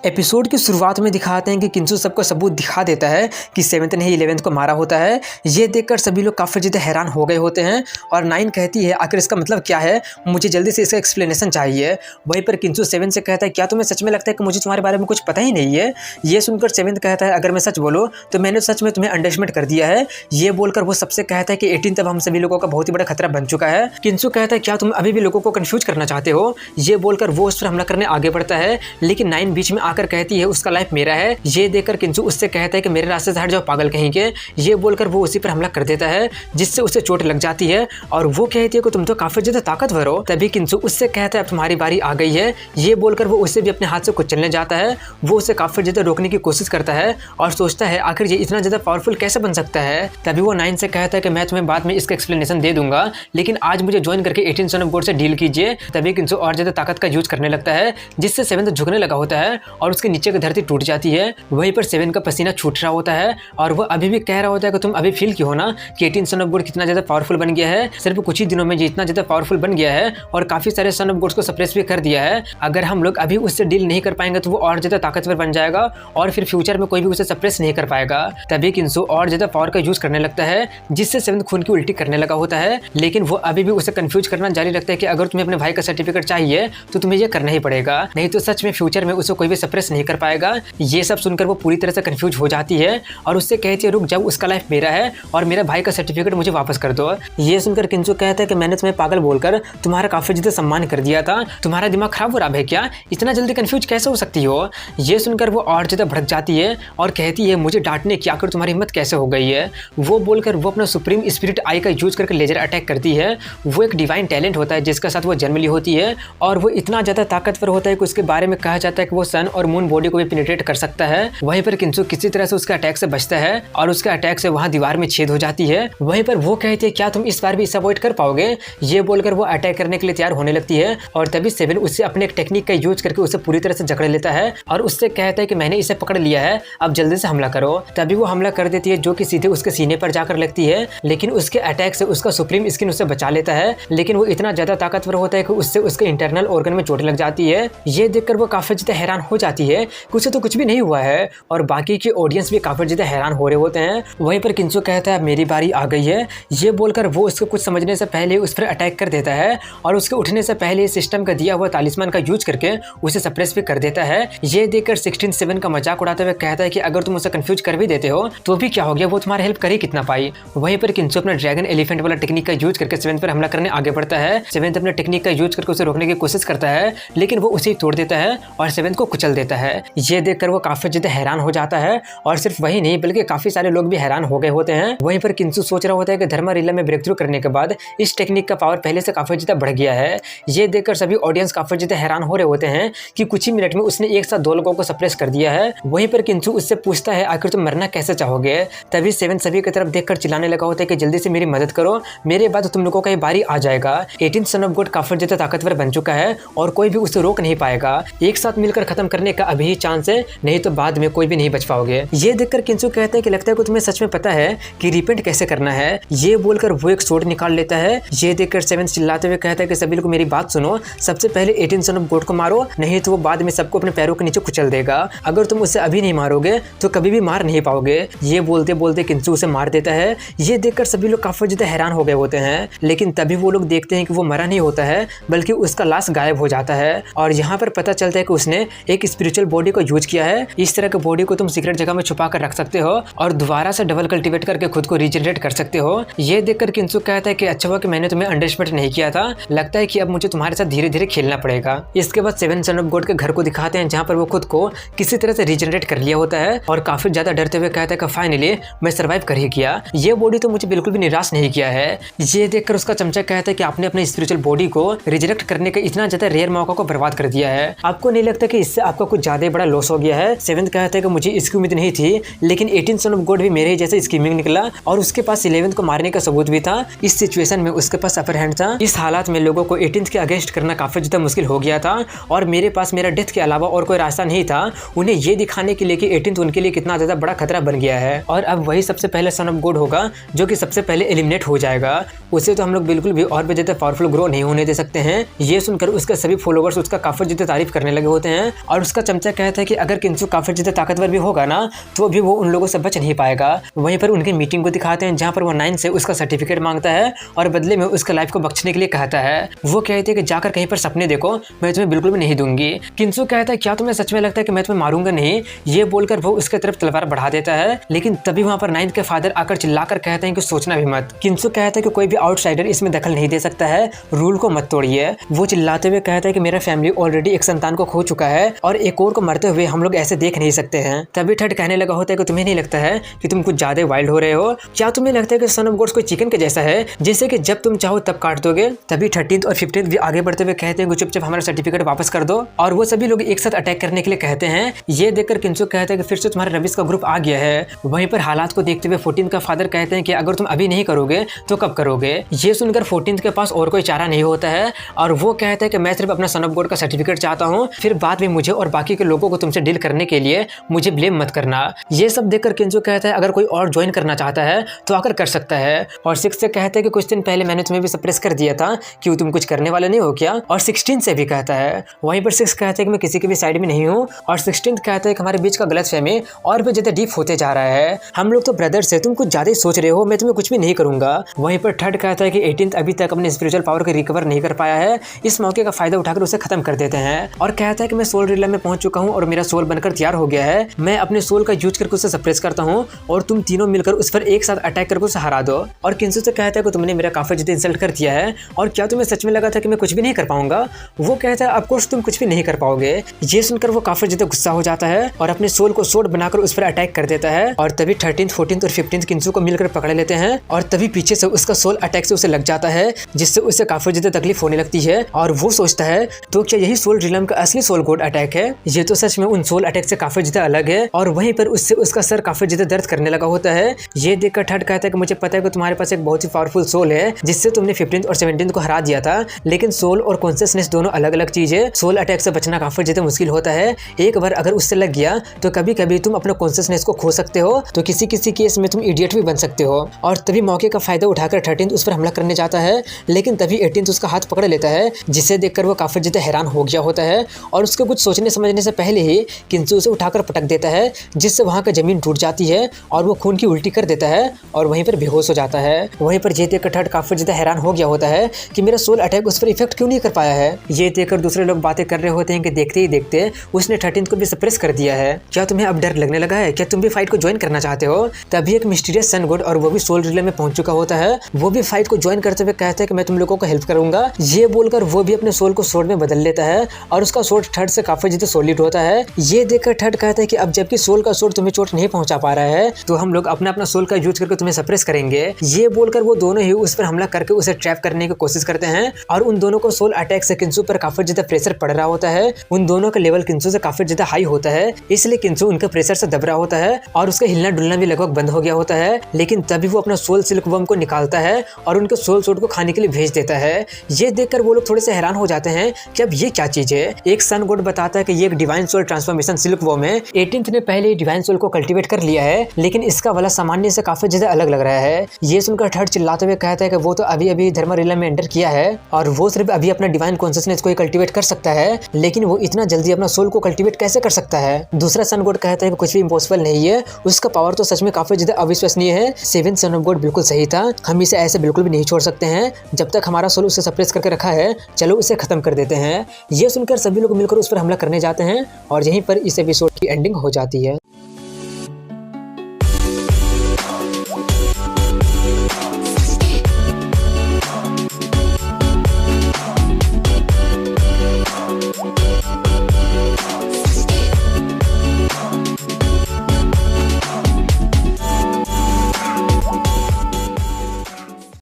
Episode की शुरुआत में दिखाते हैं कि किंसु सबको सबूत दिखा देता है कि 7th ने ही 11th को मारा होता है। ये देखकर सभी लोग काफ़ी ज़्यादा हैरान हो गए होते हैं और 9 कहती है आखिर इसका मतलब क्या है, मुझे जल्दी से इसका एक्सप्लेनेशन चाहिए। वहीं पर किंसु 7 से कहता है क्या तुम्हें सच में लगता है कि मुझे तुम्हारे बारे में कुछ पता ही नहीं है। ये सुनकर 7 कहता है अगर मैं सच बोलूँ तो मैंने सच में तुम्हें अंडरएस्टिमेट कर दिया है। ये बोलकर वो सबसे कहता है कि 18 तब हम सभी लोगों का बहुत ही बड़ा खतरा बन चुका है। किंसु कहता है क्या तुम अभी भी लोगों को कंफ्यूज करना चाहते हो। ये बोलकर वो उस पर हमला करने आगे बढ़ता है, लेकिन 9 बीच में आकर कहती है उसका लाइफ मेरा है। ये देखकर किंसु उससे कहता है कि मेरे रास्ते से हट जाओ पागल कहीं के। ये बोलकर वो उसी पर हमला कर देता है जिससे उसे चोट लग जाती है और वो कहती है कि तुम तो काफी ज्यादा ताकतवर हो। तभी किंसु उससे कहता है अब तुम्हारी बारी आ गई है। ये बोलकर वो उसे भी अपने हाथ से कुचलने जाता है। वो उसे काफी ज्यादा रोकने की कोशिश करता है और सोचता है आखिर ये इतना ज्यादा पावरफुल कैसे बन सकता है। तभी वो 9 से कहता है कि मैं तुम्हें बाद में इसका एक्सप्लेनेशन दे दूंगा, लेकिन आज मुझे ज्वाइन करके 18 सन ऑफ गॉड से डील कीजिए। तभी किंसु और ज्यादा ताकत का यूज करने लगता है जिससे 7 झुकने लगा होता है और उसके नीचे की धरती टूट जाती है। वहीं पर 7 का पसीना छूट रहा होता है और वो अभी भी कह रहा होता है कि तुम अभी फील की हो ना कि 18 सन ऑफ गॉड कितना ज्यादा पावरफुल बन गया है। सिर्फ कुछ ही दिनों में ये इतना ज्यादा पावरफुल बन गया है और काफी सारे सन ऑफ गॉड्स को सप्रेस भी कर दिया है। अगर हम लोग अभी उससे डील नहीं कर पाएंगे तो वो और ज्यादा ताकतवर बन जाएगा और फिर फ्यूचर में कोई भी उसे सप्रेस नहीं कर पाएगा। तभी किंसु और ज्यादा पावर का यूज करने लगता है जिससे 7 खून की उल्टी करने लगा होता है, लेकिन वो अभी भी उसे कंफ्यूज करना जारी रखता है कि अगर तुम्हें अपने भाई का सर्टिफिकेट चाहिए तो तुम्हें ये करना ही पड़ेगा, नहीं तो सच में फ्यूचर में उसे कोई भी सप्रेस नहीं कर पाएगा। ये सब सुनकर वो पूरी तरह से कंफ्यूज हो जाती है और उससे कहती है रुक जब उसका लाइफ मेरा है और मेरा भाई का सर्टिफिकेट मुझे वापस कर दो। ये सुनकर किंसु कहता है कि मैंने तुम्हें पागल बोलकर तुम्हारा काफी ज्यादा सम्मान कर दिया था, तुम्हारा दिमाग खराब हो रहा है क्या, इतना जल्दी कंफ्यूज कैसे हो सकती हो। ये सुनकर वो और ज्यादा भड़क जाती है और कहती है मुझे डांटने की आखिर तुम्हारी हिम्मत कैसे हो गई है। वो बोलकर वो अपना सुप्रीम स्पिरिट आई का यूज करके लेजर अटैक करती है। वो एक डिवाइन टैलेंट होता है जिसके साथ वो जन्म ली होती है और वो इतना ज्यादा ताकतवर होता है कि उसके बारे में कहा जाता है कि वो सन और मून बॉडी को भी पेनिट्रेट कर सकता है। वहीं पर किंसु किसी तरह से उसके अटैक से बचता है और उसके अटैक से वहां दीवार में छेद हो जाती है। वहीं पर वो कहती है क्या तुम इस बार भी इसे अवॉइड कर पाओगे। ये बोलकर वो अटैक करने के लिए तैयार होने लगती है और तभी 7 उससे अपने एक टेक्निक का यूज करके उसे पूरी तरह से जकड़ लेता है और उससे कहता है कि मैंने इसे पकड़ लिया है, अब जल्दी से हमला करो। तभी वो हमला कर देती है जो कि सीधे उसके सीने पर जाकर लगती है, लेकिन उसके अटैक से उसका सुप्रीम स्किन उसे बचा लेता है, लेकिन वो इतना ज्यादा ताकतवर होता है कि उससे उसके इंटरनल ऑर्गन में चोट लग जाती है। ये देखकर वो काफी ज्यादा हैरान हो जाती है कि उसे तो कुछ भी नहीं हुआ है और बाकी के ऑडियंस भी काफी ज्यादा हैरान हो रहे होते हैं। वहीं पर किंसु कहता है मेरी बारी आ गई है। ये बोलकर वो उसको कुछ समझने से पहले उस पर अटैक कर देता है और उसके उठने से पहले सिस्टम का दिया हुआ तालिस्मान का यूज करके उसे सप्रेस भी कर देता है। ये देखकर 16-7 का मजाक उड़ाते हुए कहता है कि अगर तुम उसे कंफ्यूज कर भी देते हो तो भी क्या हो गया, वो तुम्हारी हेल्प कर ही कितना पाई। वहीं पर किंसु अपना ड्रैगन एलिफेंट वाला टेक्निक का यूज करके 7 पर हमला करने आगे बढ़ता है। 7 अपने टेक्निक का यूज करके उसे रोकने की कोशिश करता है, लेकिन वो उसे तोड़ देता है और 7 को कुचल देता है। ये देखकर वो काफी ज्यादा हैरान हो जाता है और सिर्फ वही नहीं बल्कि काफी सारे लोग भी हैरान हो गए होते हैं। वहीं पर किंसु सोच रहा होता है कि धर्मा रीला में ब्रेक थ्रू करने के बाद इस टेक्निक का पावर पहले से काफी ज्यादा बढ़ गया है। ये देखकर सभी ऑडियंस काफी ज्यादा हैरान हो रहे होते हैं कि कुछ ही मिनट में उसने एक साथ 2 लोगों को सप्रेस कर दिया है। वहीं पर किंसु उससे पूछता है आखिर तुम मरना कैसे चाहोगे। तभी 7 सभी की तरफ देखकर चिल्लाने लगा होता है कि जल्दी से मेरी मदद करो, मेरे बाद तुम लोगों का ये बारी आ जाएगा। 18 सन ऑफ गॉड काफी ज्यादा ताकतवर बन चुका है और कोई भी उसे रोक नहीं पाएगा। एक साथ मिलकर खत्म करने का अभी ही चांस है, नहीं तो बाद में कोई भी नहीं बच पाओगे। ये देखकर किंसु कहता है कि लगता है कि तुम्हें सच में पता है कि रिपेंट कैसे करना है। ये बोलकर वो एक स्वॉर्ड निकाल लेता है। ये देखकर 7 चिल्लाते हुए कहता है कि सभी लोग मेरी बात सुनो, सबसे पहले 18 सन ऑफ गॉड को मारो, नहीं तो वो बाद में सबको अपने पैरों के नीचे कुचल देगा। अगर तुम उसे अभी नहीं मारोगे तो कभी भी मार नहीं पाओगे। ये बोलते बोलते किंसु उसे मार देता है। ये देखकर सभी लोग काफी ज्यादा हैरान हो गए होते हैं, लेकिन तभी वो लोग देखते हैं कि वो मरा नहीं होता है बल्कि उसका लाश गायब हो जाता है और यहाँ पर पता चलता है कि उसने एक स्पिरिचुअल बॉडी को यूज किया है। इस तरह के बॉडी को तुम सीक्रेट जगह में छुपा कर रख सकते हो और दोबारा से डबल कल्टीवेट करके खुद को रीजनरेट कर सकते हो। ये देखकर किंसु कहता है कि अच्छा हुआ कि मैंने तुम्हें अंडरएस्टिमेट नहीं किया था, लगता है कि अब मुझे तुम्हारे साथ धीरे धीरे खेलना पड़ेगा। इसके बाद 7 सन ऑफ गॉड के घर को दिखाते हैं जहाँ पर वो खुद को किसी तरह से रीजनरेट कर लिया होता है और काफी ज्यादा डरते हुए कहता है कि फाइनली मैं सर्वाइव कर ही किया, ये बॉडी तो मुझे बिल्कुल भी निराश नहीं किया है। ये देखकर उसका चमचा कहता है कि आपने अपने स्पिरिचुअल बॉडी को रिजेक्ट करने का इतना ज्यादा रेयर मौका को बर्बाद कर दिया है, आपको नहीं लगता कि इससे आपका कुछ ज्यादा बड़ा लॉस हो गया है। 7 कहता है कि मुझे इसकी उम्मीद नहीं थी, लेकिन 18 सन ऑफ गॉड भी मेरे जैसे स्कीमिंग निकला और उसके पास 11 को मारने का सबूत भी था। इस सिचुएशन में उसके पास अपर हैंड था। इस हालात में लोगों को 18 के अगेंस्ट करना काफी ज्यादा मुश्किल हो गया था और मेरे पास मेरा डेथ के अलावा और कोई रास्ता नहीं था उन्हें ये दिखाने के लिए कि 18 उनके लिए कितना ज्यादा बड़ा खतरा बन गया है और अब वही सबसे पहले सन ऑफ गॉड होगा जो कि सबसे पहले एलिमिनेट हो जाएगा। उसे तो हम लोग बिल्कुल भी और भी पावरफुल ग्रो नहीं होने दे सकते हैं। ये सुनकर उसके सभी फॉलोवर्स उसका काफी ज्यादा तारीफ करने लगे होते हैं और उसका चमचा कहता है कि अगर किंसु काफी ज्यादा ताकतवर भी होगा ना तो भी वो उन लोगों से बच नहीं पाएगा। वहीं पर उनकी मीटिंग को दिखाते हैं जहाँ पर वो 9 से उसका सर्टिफिकेट मांगता है और बदले में उसका लाइफ को बख्शने के लिए कहता है। वो कहते हैं कि जाकर कहीं पर सपने देखो, मैं तुम्हें बिल्कुल भी नहीं दूंगी। किंसु कहता है क्या तुम्हें सच में लगता है कि मैं तुम्हें मारूंगा नहीं? ये बोलकर वो उसके तरफ तलवार बढ़ा देता है, लेकिन तभी वहाँ पर 9 के फादर आकर चिल्लाकर कहते हैं कि सोचना भी मत। किंसु कहता है कि कोई भी आउटसाइडर इसमें दखल नहीं दे सकता है, रूल को मत तोड़िए। वो चिल्लाते हुए कहता है कि मेरा फैमिली ऑलरेडी एक संतान को खो चुका है और एक और को मरते हुए हम लोग ऐसे देख नहीं सकते हैं। तभी ठट कहने लगा होता है कि तुम्हें नहीं लगता है कि तुम कुछ ज्यादा वाइल्ड हो रहे हो? क्या तुम्हें लगता है कि सन ऑफ गॉड्स कोई चिकन के जैसा है जिसे कि जब तुम चाहो तब काट दोगे? तभी 13th और 15th भी आगे बढ़ते हुए कहते हैं कि चुपचाप हमारा सर्टिफिकेट वापस कर दो, और वो सभी लोग एक साथ अटैक करने के लिए कहते हैं। ये देखकर किंसु कहता है कि फिर से तुम्हारे रबिस का ग्रुप आ गया है। वहीं पर हालात को देखते हुए 14th का फादर कहते हैं कि अगर तुम अभी नहीं करोगे तो कब करोगे? ये सुनकर 14th के पास और कोई चारा नहीं होता है और वो कहता है कि मैं सिर्फ अपना सन ऑफ गॉड का सर्टिफिकेट चाहता हूँ, फिर बाद में मुझे और बाकी के लोगों को तुमसे डील करने के लिए मुझे ब्लेम मत करना। ये सब देखकर किंसु कहता है अगर कोई और ज्वाइन करना चाहता है तो आकर कर सकता है। और 6 से कहता है कि कुछ दिन पहले मैंने तुम्हें भी सप्रेस कर दिया था, क्यों तुम कुछ करने वाले नहीं हो क्या? और 16 से भी कहता है। वहीं पर 6 कहता है कि मैं किसी की भी साइड में नहीं हूँ, और 16 कहता है कि हमारे बीच का गलतफहमी और भी ज्यादा डीप होते जा रहा है, हम लोग तो ब्रदर्स है, तुम कुछ ज्यादा ही सोच रहे हो, मैं तुम्हें कुछ भी नहीं करूंगा। वहीं पर 3rd कहता है कि 18th अभी तक अपने स्पिरिचुअल पावर को रिकवर नहीं कर पाया है, इस मौके का फायदा उठाकर उसे खत्म कर देते हैं। और कहता है कि मैं सोल रिलम में पहुंच चुका हूँ और मेरा सोल बनकर तैयार हो गया है, मैं अपने सोल का यूज करके उसे सप्रेस करता हूँ और तुम तीनों मिलकर उस पर एक साथ अटैक करके उसे हरा दो। और किंसु से कहता है कि तुमने मेरा काफी ज्यादा इंसल्ट कर दिया है और क्या तुम्हें सच में लगा था कि मैं कुछ भी नहीं कर पाऊंगा? वो कहता है ऑफकोर्स तुम कुछ भी नहीं कर पाओगे। ये सुनकर वो काफी ज्यादा गुस्सा हो जाता है और अपने सोल को सोड बनाकर उस पर अटैक कर देता है। और तभी 13th, 14th और 15th किंसु को मिलकर पकड़ लेते हैं और तभी पीछे से उसका सोल अटैक से उसे लग जाता है, जिससे उसे काफी ज्यादा तकलीफ होने लगती है। और वो सोचता है तो क्या यही सोल रिलम का असली सोल गॉड अटैक है? ये तो सच में उन सोल अटैक से काफी ज्यादा अलग है। और वहीं पर उससे उसका सर काफी ज्यादा दर्द करने लगा होता है। ये देखकर ठट कहता है कि मुझे पता है कि तुम्हारे पास एक बहुत ही पावरफुल सोल है जिससे तुमने 15th और 17th को हरा दिया था, लेकिन सोल और कॉन्शियसनेस दोनों अलग अलग चीज है। सोल अटैक से बचना काफी ज्यादा मुश्किल होता है, एक बार अगर उससे लग गया तो कभी कभी तुम अपना कॉन्शियसनेस को खो सकते हो, तो किसी किसी केस में तुम इडियट भी बन सकते हो। और तभी मौके का फायदा उठाकर 13th उस पर हमला करने जाता है, लेकिन तभी 18th उसका हाथ पकड़ लेता है, जिसे देखकर वो काफी ज्यादा हैरान हो गया होता है और उसके कुछ सोचने समझने से पहले ही किंसु उसे उठाकर पटक देता है, जिससे वहां का जमीन टूट जाती है और वो खून की उल्टी कर देता है और वहीं पर बेहोश हो जाता है। वहीं पर ये देखकर ठट काफी ज्यादा हैरान हो गया होता है कि मेरा सोल अटैक उस पर इफेक्ट क्यों नहीं कर पाया है। ये देखकर दूसरे लोग बातें कर रहे होते हैं कि देखते ही देखते उसने 13th को भी सप्रेस कर दिया है। क्या तुम्हें अब डर लगने लगा है? क्या तुम भी फाइट को ज्वाइन करना चाहते हो? तभी एक मिस्टीरियस सन गॉड और वो भी सोल रिले में पहुंच चुका होता है, वो भी फाइट को ज्वाइन करते हुए कहता है कि मैं तुम लोगों को हेल्प करूंगा। ये बोलकर वो भी अपने सोल को सोड में बदल लेता है और उसका सोड ठट से काफी ज्यादा सॉलिड होता है। ये देखकर ठट कहता है कि अब जबकि सोल का सोड तुम्हें चोट नहीं पहुंचा पा रहा है तो हम लोग अपना अपना सोल का यूज करके तुम्हें सप्रेस करेंगे। ये बोलकर वो दोनों ही उस पर हमला करके उसे ट्रैप करने की कोशिश करते हैं और उन दोनों को सोल अटैक से किंसु पर काफी ज्यादा प्रेशर पड़ रहा होता है। उन दोनों का लेवल किंसु से काफी ज्यादा हाई होता है, इसलिए किंसु उनके प्रेशर से दब रहा होता है और उसका हिलना डुलना भी लगभग बंद हो गया होता है। लेकिन तभी वो अपना सोल सिल्क वर्म को निकालता है और उनके सोल सोड को खाने के लिए भेज देता है। ये देखकर वो लोग थोड़े से हैरान हो जाते हैं कि अब ये क्या चीज है। एक सन गॉड बताता है कि ये एक divine soul transformation silk worm है। 18th ने पहले ही डिवाइन सोल को कल्टीवेट कर लिया है, लेकिन इसका वाला सामान्य से काफी ज्यादा अलग लग रहा है। ये सुनकर ठट चिल्लाते हुए कहता है कि वो तो अभी अभी धर्म रिलम में एंटर किया है और वो सिर्फ अभी अपना डिवाइन कॉन्शियसनेस को ही कल्टीवेट कर सकता है, लेकिन वो इतना जल्दी अपना सोल को कल्टीवेट कैसे कर सकता है। दूसरा सन गॉड कहता है कि कुछ भी इम्पॉसिबल नहीं है, उसका पावर तो सच में काफी ज्यादा अविश्वसनीय है। 7th सन ऑफ गॉड बिल्कुल सही था, हम इसे ऐसे बिल्कुल भी नहीं छोड़ सकते हैं, जब तक हमारा सोल उसे सप्रेस करके रखा है, चलो उसे खत्म कर देते हैं। ये सुनकर सभी लोग मिलकर उस पर हमला करने जाते हैं और यहीं पर इस एपिसोड की एंडिंग हो जाती है।